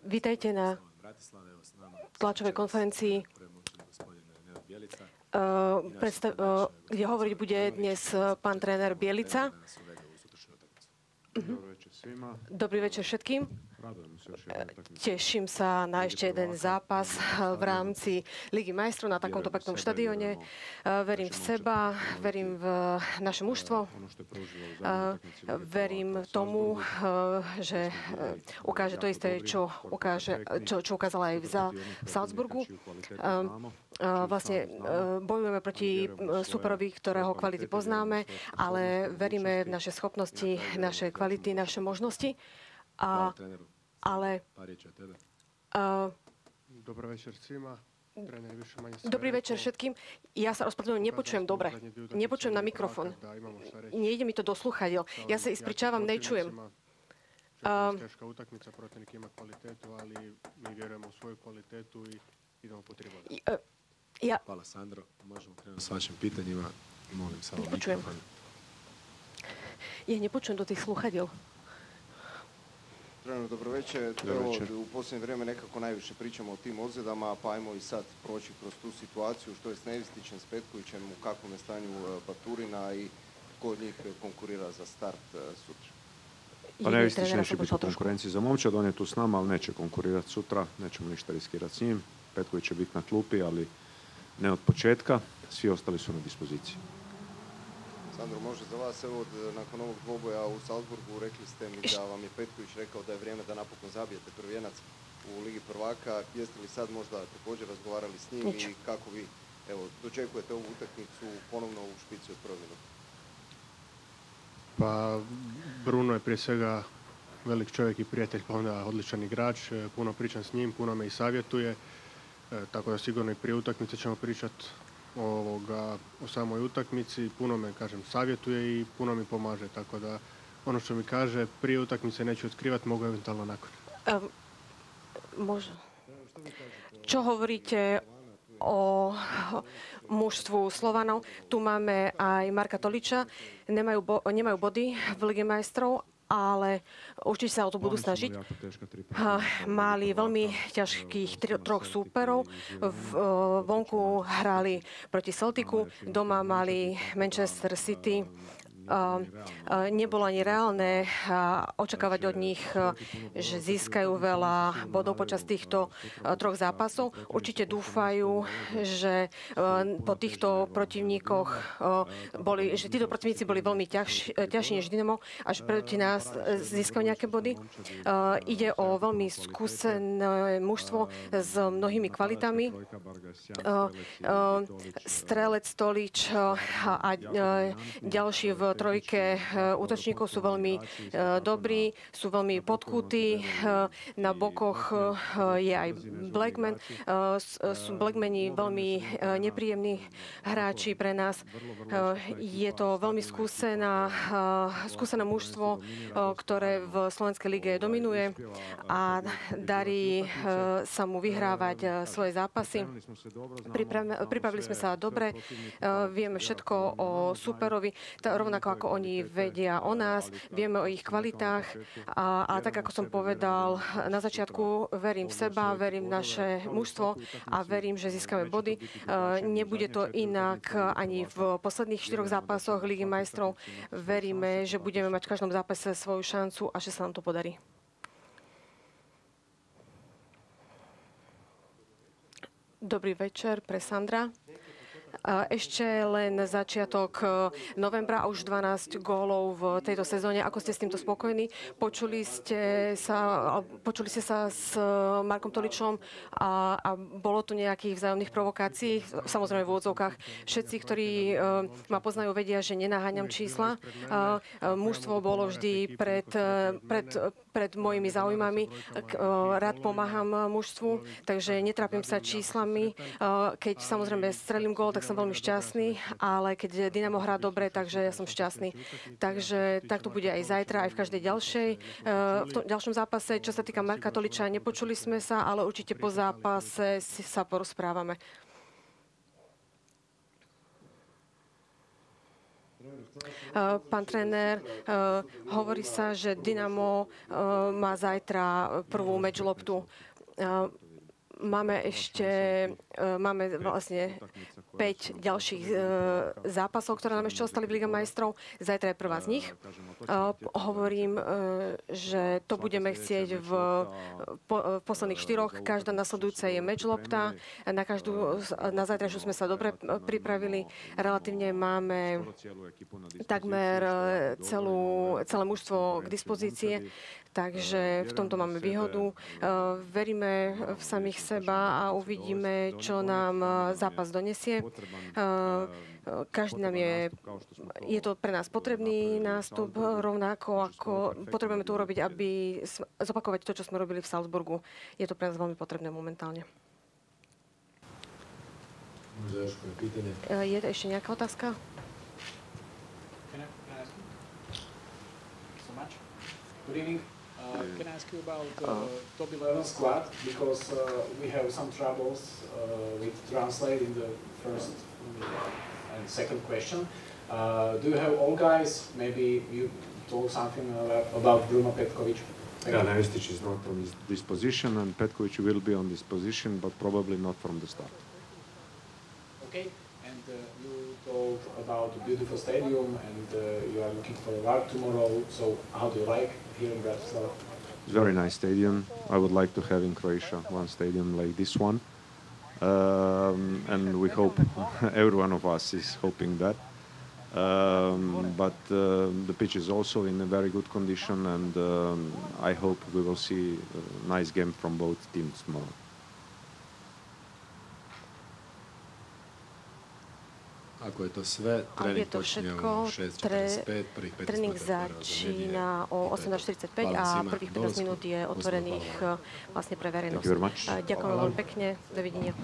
Vítajte na tlačovej konferencii, kde hovoriť bude dnes pán tréner Bjelica. Dobrý večer všetkým. Teším sa na ešte jeden zápas v rámci Ligy majstrov na takomto peknom štadióne. Verím v seba, verím v naše mužstvo. Verím tomu, že ukáže to isté, čo ukázala aj v Salzburgu. Vlastne bojujeme proti superovi, ktorého kvality poznáme, ale veríme v naše schopnosti, naše kvality, naše možnosti. Dobrý večer všetkým. Ja sa ospravedlňujem, nepočujem dobre. Nepočujem na mikrofón. Nejde mi to do sluchadiel. Ja sa ispričavam, nečujem. Ťažká utakmica, protivník ima kvalitetu, ali mi vjerujemo u svoju kvalitetu i idemo po 3 boda. Hvala Sandro. Možemo krenuti s vašim pitanjima. Molim samo nepočujem. Mikrofon. Ja nepočujem do tých sluchadiel. Dobro večer. Evo, u posljednje vrijeme nekako najviše pričamo o tim ozljedama, pa ajmo i sad proći kroz tu situaciju, što je s Nevistićem, s Petkovićem, u kakvom je stanju Baturina i tko od njih konkurira za start sutra. Pa Nevistić neće biti u konkurenciji za momčad, on je tu s nama, ali neće konkurirati sutra, nećemo ništa riskirati s njim. Petković će biti na klupi, ali ne od početka, svi ostali su na dispoziciji. Sandro, može za vas, evo, nakon ovog dvoboja u Salzburgu, rekli ste mi da vam je Petković rekao da je vrijeme da napokon zabijete prvi venac u Ligi prvaka. Jeste li sad možda također razgovarali s njim i kako vi, evo, dočekujete ovu utakmicu ponovno u špici od prve minute? Pa, Bruno je prije svega velik čovjek i prijatelj, pa onda odličan igrač. Puno pričam s njim, puno me i savjetuje. Tako da sigurno i prije utakmice ćemo pričati o samoj utakmici. Puno me, kažem, savjetuje i puno mi pomaže. Tako da ono što mi kaže prije utakmice neću otkrivati, mogu eventualno nakon. Možno. Čo hovoríte o mužstvu Slovanov? Tu máme aj Marka Toliča. Nemajú body v Lige majstrov, ale určite sa o to budú snažiť. Mali veľmi ťažkých troch súperov. Vonku hrali proti Celticu, doma mali Manchester City. Nebolo ani reálne očakávať od nich, že získajú veľa bodov počas týchto troch zápasov. Určite dúfajú, že po týchto protivníkoch že títo protivníci boli veľmi ťažší než Dynamo, až proti nás získajú nejaké body. Ide o veľmi skúsené mužstvo s mnohými kvalitami. Strelec, Tolič a ďalší v trojke útočníkov sú veľmi dobrí, sú veľmi podkutí. Na bokoch je aj Blackman. Sú Blackmani veľmi nepríjemní hráči pre nás. Je to veľmi skúsené mužstvo, ktoré v Slovenskej lige dominuje a darí sa mu vyhrávať svoje zápasy. Pripravili sme sa dobre, vieme všetko o superovi, rovnako ako oni vedia o nás, vieme o ich kvalitách a tak, ako som povedal na začiatku, verím v seba, verím v naše mužstvo a verím, že získame body. Nebude to inak ani v posledných 4 zápasoch Ligy majstrov. Veríme, že budeme mať v každom zápase svoju šancu a že sa nám to podarí. Dobrý večer pre Sandra. Ešte len začiatok novembra a už 12 gólov v tejto sezóne. Ako ste s týmto spokojní? Počuli ste sa s Markom Toličom a bolo tu nejakých vzájomných provokácií? Samozrejme v úvodzovkách. Všetci, ktorí ma poznajú, vedia, že nenaháňam čísla. Mužstvo bolo vždy pred mojimi záujmami. Rád pomáham mužstvu, takže netrápim sa číslami. Keď samozrejme strelím gól, tak som veľmi šťastný, ale keď Dynamo hrá dobre, takže ja som šťastný. Takže tak to bude aj zajtra, aj v každej v tom ďalšom zápase. Čo sa týka Marka Toliča, nepočuli sme sa, ale určite po zápase sa porozprávame. Pán tréner, hovorí sa, že Dynamo má zajtra prvú mečloptu. Máme vlastne 5 ďalších zápasov, ktoré nám ešte ostali v Liga majstrov. Zajtra je prvá z nich. Hovorím, že to budeme chcieť v posledných 4. Každá nasledujúca je mečlopta. Na zajtrajšiu sme sa dobre pripravili. Relatívne máme takmer celé mužstvo k dispozície. Takže v tomto máme výhodu. Veríme v samých seba a uvidíme, čo nám zápas donesie. Každý nám je to pre nás potrebný nástup, rovnako ako potrebujeme to urobiť, aby zopakovať to, čo sme robili v Salzburgu. Je to pre nás veľmi potrebné momentálne. Je to ešte nejaká otázka? Good evening. Can I ask you about top 11 squad, because we have some troubles with translate in the first and second question. Do you have all guys? Maybe you told something about Bruno Petkovic. Yeah, Nevestic is not on this position, and Petkovic will be on this position, but probably not from the start. Okay, and you told about a beautiful stadium, and you are looking for a work tomorrow. So how do you like here in Bratislava? It's a very nice stadium. I would like to have in Croatia one stadium like this one, and we hope every one of us is hoping that. But the pitch is also in a very good condition, and I hope we will see a nice game from both teams tomorrow. Ako je to sve, tréning počne o 6:45, prvých 15 tréning minút začína o 18:45 a prvých 15 minút je otvorených vlastne pre verejnosť. Ďakujem veľmi pekne, dovidenia.